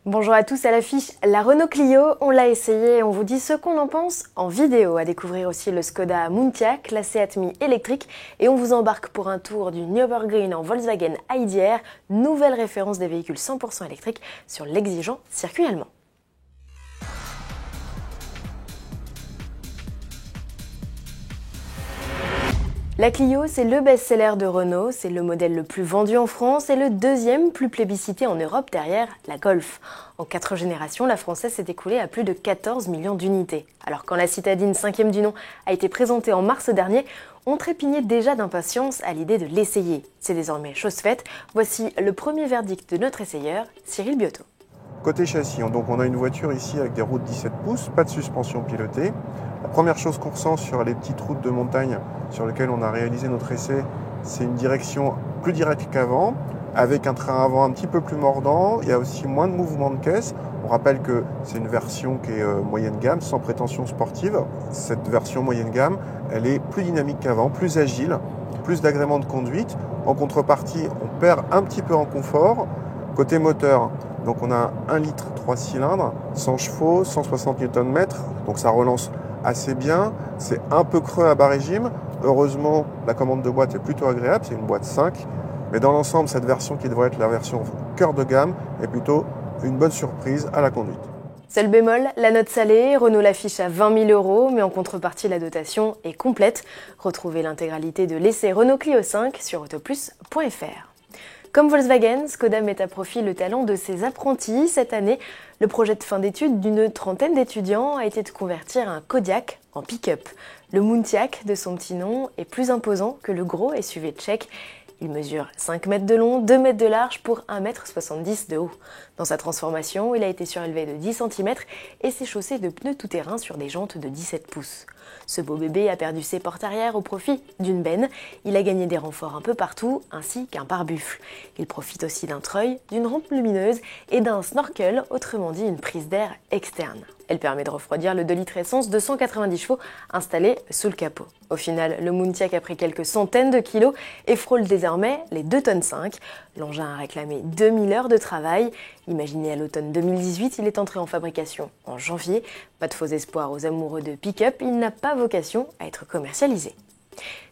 Bonjour à tous, à l'affiche, la Renault Clio, on l'a essayé et on vous dit ce qu'on en pense en vidéo. À découvrir aussi le Skoda Muntiaq, la Seat Mii électrique et on vous embarque pour un tour du Nürburgring en Volkswagen ID.R, nouvelle référence des véhicules 100% électriques sur l'exigeant circuit allemand. La Clio, c'est le best-seller de Renault, c'est le modèle le plus vendu en France et le deuxième plus plébiscité en Europe derrière la Golf. En 4 générations, la française s'est écoulée à plus de 14 millions d'unités. Alors quand la citadine 5e du nom a été présentée en mars dernier, on trépignait déjà d'impatience à l'idée de l'essayer. C'est désormais chose faite, voici le premier verdict de notre essayeur, Cyril Biotto. Côté châssis, donc on a une voiture ici avec des roues de 17 pouces, pas de suspension pilotée. La première chose qu'on ressent sur les petites routes de montagne sur lesquelles on a réalisé notre essai, c'est une direction plus directe qu'avant, avec un train avant un petit peu plus mordant. Il y a aussi moins de mouvement de caisse. On rappelle que c'est une version qui est moyenne gamme, sans prétention sportive. Cette version moyenne gamme, elle est plus dynamique qu'avant, plus agile, plus d'agréments de conduite. En contrepartie, on perd un petit peu en confort. Côté moteur, donc on a 1 litre 3 cylindres, 100 chevaux, 160 Nm, donc ça relance assez bien. C'est un peu creux à bas régime. Heureusement, la commande de boîte est plutôt agréable, c'est une boîte 5. Mais dans l'ensemble, cette version qui devrait être la version cœur de gamme est plutôt une bonne surprise à la conduite. Seul bémol, la note salée, Renault l'affiche à 20 000 €, mais en contrepartie, la dotation est complète. Retrouvez l'intégralité de l'essai Renault Clio 5 sur autoplus.fr. Comme Volkswagen, Skoda met à profit le talent de ses apprentis. Cette année, le projet de fin d'études d'une trentaine d'étudiants a été de convertir un Kodiaq en pick-up. Le Muntiaq, de son petit nom, est plus imposant que le gros SUV tchèque. Il mesure 5 mètres de long, 2 mètres de large pour 1,70 m de haut. Dans sa transformation, il a été surélevé de 10 cm et s'est chaussé de pneus tout-terrain sur des jantes de 17 pouces. Ce beau bébé a perdu ses portes arrière au profit d'une benne. Il a gagné des renforts un peu partout, ainsi qu'un pare-buffle. Il profite aussi d'un treuil, d'une rampe lumineuse et d'un snorkel, autrement dit une prise d'air externe. Elle permet de refroidir le 2 litres essence de 190 chevaux installé sous le capot. Au final, le Muntiaq a pris quelques centaines de kilos et frôle désormais les 2,5 tonnes. L'engin a réclamé 2000 heures de travail. Imaginé à l'automne 2018, il est entré en fabrication en janvier. Pas de faux espoirs aux amoureux de pick-up, il n'a pas vocation à être commercialisé.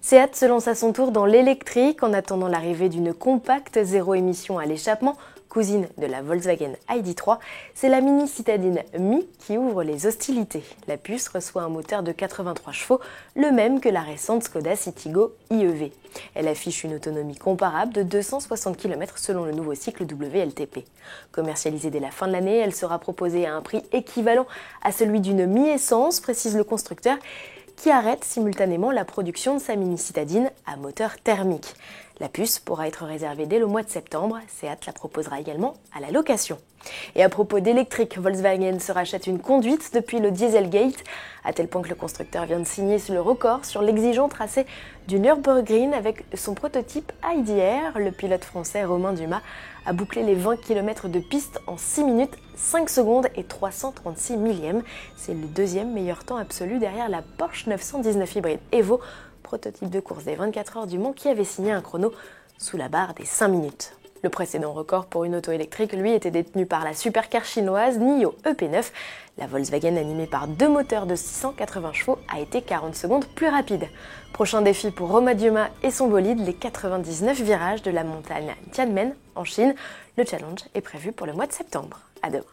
Seat se lance à son tour dans l'électrique en attendant l'arrivée d'une compacte zéro émission à l'échappement, cousine de la Volkswagen ID.3, c'est la mini citadine Mii qui ouvre les hostilités. La puce reçoit un moteur de 83 chevaux, le même que la récente Skoda Citigo IEV. Elle affiche une autonomie comparable de 260 km selon le nouveau cycle WLTP. Commercialisée dès la fin de l'année, elle sera proposée à un prix équivalent à celui d'une Mii Essence, précise le constructeur, qui arrête simultanément la production de sa mini citadine à moteur thermique. La puce pourra être réservée dès le mois de septembre, Seat la proposera également à la location. Et à propos d'électrique, Volkswagen se rachète une conduite depuis le Dieselgate, à tel point que le constructeur vient de signer le record sur l'exigeant tracé du Nürburgring avec son prototype ID.R. Le pilote français Romain Dumas a bouclé les 20 km de piste en 6 minutes, 5 secondes et 336 millièmes. C'est le deuxième meilleur temps absolu derrière la Porsche 919 hybride Evo, prototype de course des 24 heures du Mans qui avait signé un chrono sous la barre des 5 minutes. Le précédent record pour une auto électrique, lui, était détenu par la supercar chinoise NIO EP9. La Volkswagen, animée par 2 moteurs de 680 chevaux, a été 40 secondes plus rapide. Prochain défi pour Romain Dumas et son bolide, les 99 virages de la montagne Tianmen en Chine. Le challenge est prévu pour le mois de septembre. À demain.